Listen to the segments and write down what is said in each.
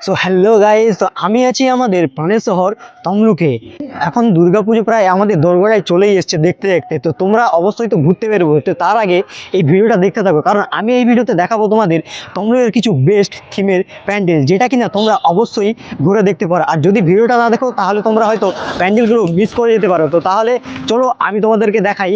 So hello guys, তো আমি আছি আমাদের প্রাণের শহর তমলুকে। এখন দুর্গাপুজো প্রায় আমাদের দোরগোড়ায় চলেই এসছে দেখতে দেখতে। তো তোমরা অবশ্যই তো ঘুরতে বেরোবো, তো তার আগে এই ভিডিওটা দেখতে থাকো, কারণ আমি এই ভিডিওতে দেখাবো তোমাদের তমলুকের কিছু বেস্ট থিমের প্যান্ডেল, যেটা কিনা তোমরা অবশ্যই ঘুরে দেখতে পারো। আর যদি ভিডিওটা না দেখো তাহলে তোমরা হয়তো প্যান্ডেলগুলো মিস করে যেতে পারো। তো তাহলে চলো আমি তোমাদেরকে দেখাই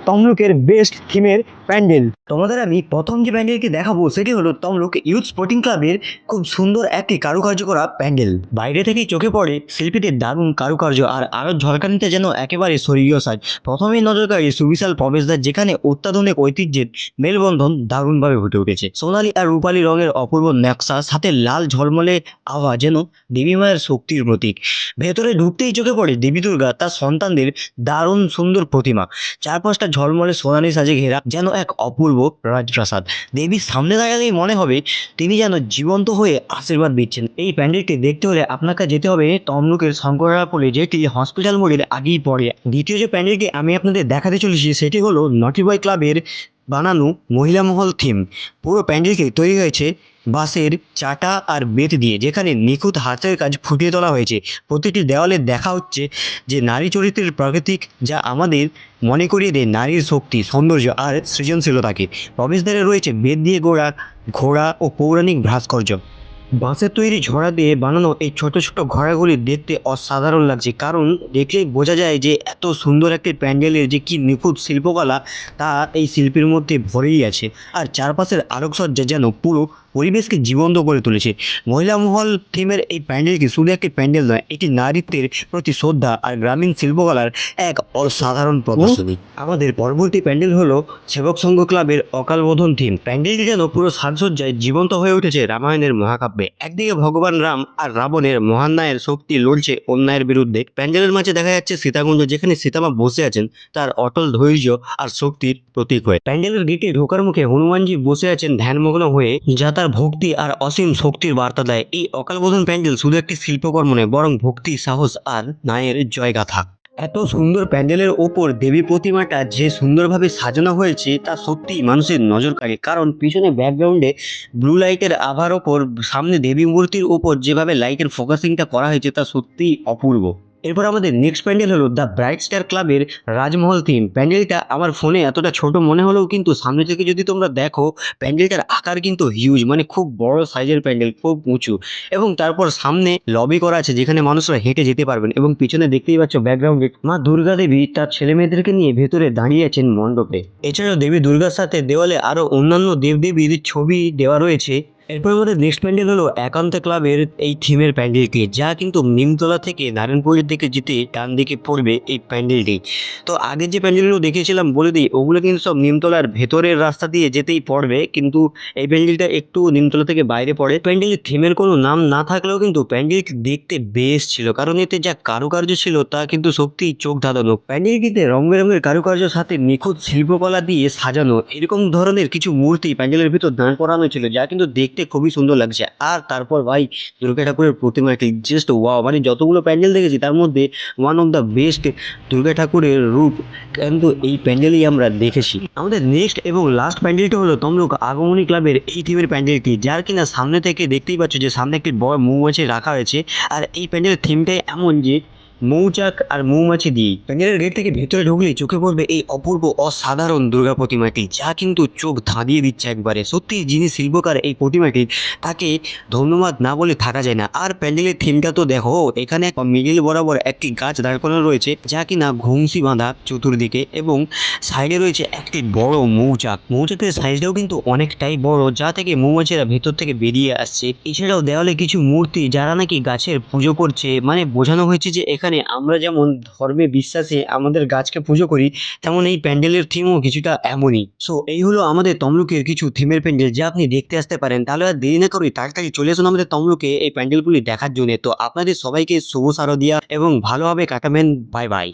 তমলুকের বেস্ট থিমের প্যান্ডেল। তোমাদের আমি প্রথম যে প্যান্ডেলটি দেখাবো সেটি হলো তমলুক ইউথ স্পোর্টিং ক্লাবের খুব সুন্দর একটি কারুকার্য করা প্যান্ডেল। বাইরে থেকেই চোখে পড়ে শিল্পীদের দারুণ কারুকার্য আর আরো ঝলকানিতে যেন একেবারে স্বর্গীয় সাজ। প্রথমেই নজর কাড়ে সুবিশাল প্রবেশদ্বার, যেখানে অত্যাধুনিক ঐতিহ্যের মেলবন্ধন দারুণভাবে ফুটে উঠেছে। সোনালী আর রূপালী রঙের অপূর্ব নকশা, সাথে লাল ঝলমলে আভা যেন দেবী মায়ের শক্তির প্রতীক। ভেতরে ঢুকতেই চোখে পড়ে দেবী দুর্গা তার সন্তানদের দারুণ সুন্দর প্রতিমা, চারপাশটা ঝলমলে সোনালী সাজে ঘেরা, যেন এক অপূর্ব রাজপ্রাসাদ। দেবীর সামনে দাঁড়ালেই মনে হবে তিনি যেন জীবন্ত হয়ে আশীর্বাদ দিচ্ছেন। এই প্যান্ডেলটি দেখতে হলে আপনাকে যেতে হবে তমলুকের শঙ্করাপুরে, যেটি হসপিটাল মোড়ের আগেই পড়ে। দ্বিতীয় যে প্যান্ডেলটি আমি আপনাদের দেখাতে চলেছি সেটি হলো নটি বয় ক্লাবের বানানো মহিলা মহল থিম। পুরো প্যান্ডেলটি তৈরি হয়েছে বাঁশের চাটা আর বেত দিয়ে, যেখানে নিখুঁত হাতের কাজ ফুটিয়ে তোলা হয়েছে। প্রতিটি দেওয়ালে দেখা হচ্ছে যে নারী চরিত্রের প্রাকৃতিক, যা আমাদের মনে করিয়ে দেয় নারীর শক্তি, সৌন্দর্য আর সৃজনশীলতাকে। প্রবেশদ্বারে রয়েছে বেত দিয়ে গোড়া ঘোড়া ও পৌরাণিক ভাস্কর্য। বাঁশের তৈরি ঝরা দিয়ে বানানো এই ছোট ছোট ঘোড়াগুলি দেখতে অসাধারণ লাগছে, কারণ দেখলেই বোঝা যায় যে এত সুন্দর একটি প্যান্ডেলের যে কি নিখুঁত শিল্পকলা তা এই শিল্পের মধ্যে ভরেই আছে। আর চারপাশের আলোকসজ্জা যেন পুরো পরিবেশকে জীবন্ত করে তুলেছে। মহিলা মহল থিমের এই প্যান্ডেলটি শুধু একটি প্যান্ডেল নয়, এটি নারীত্বের প্রতি শ্রদ্ধা আর গ্রামীণ শিল্পকলার এক অসাধারণ প্রদর্শনী। আমাদের পরবর্তী প্যান্ডেল হলো সেবক সংঘ ক্লাবের অকালবোধন থিম। প্যান্ডেলটি যেন পুরো সাজসজ্জায় জীবন্ত হয়ে উঠেছে রামায়ণের মহাকাব্যে। একদিকে ভগবান রাম আর রাবণের মহান্যায়ের শক্তি লড়ছে অন্যায়ের বিরুদ্ধে। প্যান্ডেলের মাঝে দেখা যাচ্ছে সীতাকুণ্ড, যেখানে সীতামা বসে আছেন তার অটল ধৈর্য আর শক্তির প্রতীক হয়ে। প্যান্ডেলের গেটে ঢোকার মুখে হনুমানজি বসে আছেন ধ্যানমগ্ন হয়ে, যা তার ভক্তি আর অসীম শক্তির বার্তা দেয়। এই অকালবোধন প্যান্ডেল শুধু একটি শিল্পকর্ম নয়, বরং ভক্তি, সাহস আর ন্যায়ের জয়গাথা। এত সুন্দর প্যান্ডেলের ওপর দেবী প্রতিমাটা যে সুন্দরভাবে সাজানো হয়েছে তা সত্যিই মানুষের নজর কাড়ে, কারণ পিছনে ব্যাকগ্রাউন্ডে ব্লু লাইটের আভার ওপর সামনে দেবী মূর্তির ওপর যেভাবে লাইটের ফোকাসিংটা করা হয়েছে তা সত্যিই অপূর্ব। এরপর আমাদের নেক্সট প্যান্ডেল হলো দ্য ব্রাইট স্টার ক্লাবের রাজমহল থিম। প্যান্ডেলটা আমার ফোনে এতটা ছোট মনে হলেও কিন্তু সামনে থেকে যদি তোমরা দেখো, প্যান্ডেলটার আকার কিন্তু হিউজ, মানে খুব বড় সাইজের প্যান্ডেল, খুব উঁচু। এবং তারপর সামনে লবি করা আছে যেখানে মানুষরা হেঁটে যেতে পারবেন, এবং পিছনে দেখতেই পাচ্ছ ব্যাকগ্রাউন্ডে মা দুর্গা দেবী তার ছেলে মেয়েদেরকে নিয়ে ভেতরে দাঁড়িয়ে আছেন মণ্ডপে। এছাড়াও দেবী দুর্গার সাথে দেওয়ালে আরো অন্যান্য দেবদেবীর ছবি দেওয়া রয়েছে। এরপর আমাদের নেক্সট প্যান্ডেল হলো একান্ত ক্লাবের এই থিমের প্যান্ডেলটি, যা কিন্তু নিমতলা থেকে নারায়ণপুরের দিকে যেতে ডান দিকে পড়বে এই প্যান্ডেলটি। তো আগের যে প্যান্ডেলগুলো দেখিয়েছিলাম বলে দিই, ওগুলো কিন্তু সব নিমতলার ভেতরের রাস্তা দিয়ে যেতেই পড়বে, কিন্তু এই প্যান্ডেলটা একটু নিমতলা থেকে বাইরে পড়ে। প্যান্ডেলের থিমের কোনো নাম না থাকলেও কিন্তু প্যান্ডেলটি দেখতে বেশ ছিল, কারণ এতে যা কারুকার্য ছিল তা কিন্তু সত্যিই চোখ ধাঁধানো। প্যান্ডেলটিতে রং বেরঙের কারুকার্যের সাথে নিখুঁত শিল্পকলা দিয়ে সাজানো এরকম ধরনের কিছু মূর্তি প্যান্ডেলের ভিতর দাঁড় করানো ছিল, যা কিন্তু দেখতে খুবই সুন্দর লাগছে। আর তারপর ভাই দুর্গা ঠাকুরের প্রতিমাটি জাস্ট ওয়াও, মানে যতগুলো প্যান্ডেল দেখেছি তার মধ্যে one of the best Durga ঠাকুরের রূপ কিন্তু এই প্যান্ডেলই আমরা দেখেছি। আমাদের নেক্সট এবং লাস্ট প্যান্ডেলটি হলো তমলুক আগমনী ক্লাবের এই থিমের প্যান্ডেলটি, যার কিনা সামনে থেকে দেখতেই পাচ্ছ যে সামনে একটি বড় মৌমাছি রাখা হয়েছে। আর এই প্যান্ডেলের থিমটাই এমন যে মৌচাক আর মৌমাছি দিয়ে। প্যান্ডেলের গেট থেকে ভেতরে ঢুকলেই চোখে পড়বে এই অপূর্ব অসাধারণ দুর্গা প্রতিমাটি, যা কিন্তু চোখ ধাঁধিয়ে দিচ্ছে একবারে। সত্যি যিনি শিল্পকার এই প্রতিমাটি, তাকে ধন্যবাদ না বলে থাকা যায় না। আর প্যান্ডেলের থিমটা তো দেখো, এখানে মিডিল বরাবর একটি গাছ দাঁড় করানো রয়েছে, যা কিনা ঘুমসি বাঁধা চতুর্দিকে, এবং সাইডে রয়েছে একটি বড় মৌচাক। মৌচাকের সাইজটাও কিন্তু অনেকটাই বড়, যা থেকে মৌমাছিরা ভেতর থেকে বেরিয়ে আসছে। এছাড়াও দেওয়ালে কিছু মূর্তি যারা নাকি গাছের পুজো করছে, মানে বোঝানো হয়েছে যে এখানে আমরা যেমন ধর্মে বিশ্বাসে আমাদের গাছকে পুজো করি, তেমন এই প্যান্ডেলের থিমও কিছুটা এমনই। সো এই হলো আমাদের তমলুকের কিছু থিমের প্যান্ডেল, যা আপনি দেখতে আসতে পারেন। তাহলে আর দেরি না করি তাড়াতাড়ি চলে আসুন আমাদের তমলুকে এই প্যান্ডেলগুলি দেখার জন্য। তো আপনাদের সবাইকে শুভ শারদিয়া এবং ভালোভাবে কাটাবেন। Bye bye.